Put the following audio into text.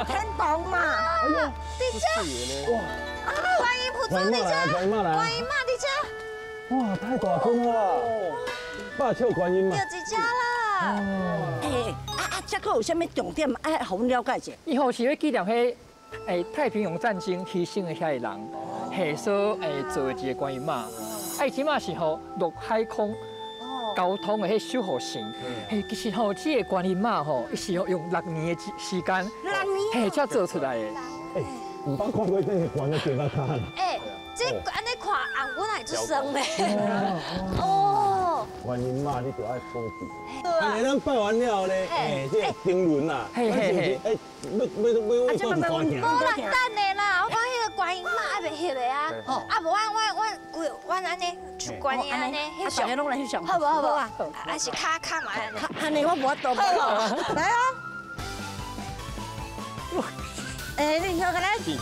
天堂嘛。哎呀，弟姐，哇！观音菩萨，弟姐，观音妈，弟姐。哇，太大尊了！百笑观音嘛。有一只啦。这个有啥物重点？哎，互阮了解者。以后是要纪念迄太平洋战争牺牲的遐个人，系所做一个观音妈。即马是吼陆海空交通的迄守护神。其实吼，这个观音妈吼，伊是用6年的时间6年才做出来的。唔捌看过这个观音地方看。这安尼看，阮还做生嘞。哦。观音妈，你就爱保庇。安尼咱拜完了咧，这灯轮啊，咱是不是要为做大件？无啦，等下啦，我讲迄个观音妈还袂翕的啊。无阮安尼去观音安尼翕相，拢来翕相，好无啊？还是卡嘛安尼？安尼我无法度。来啊！你跳开来。进。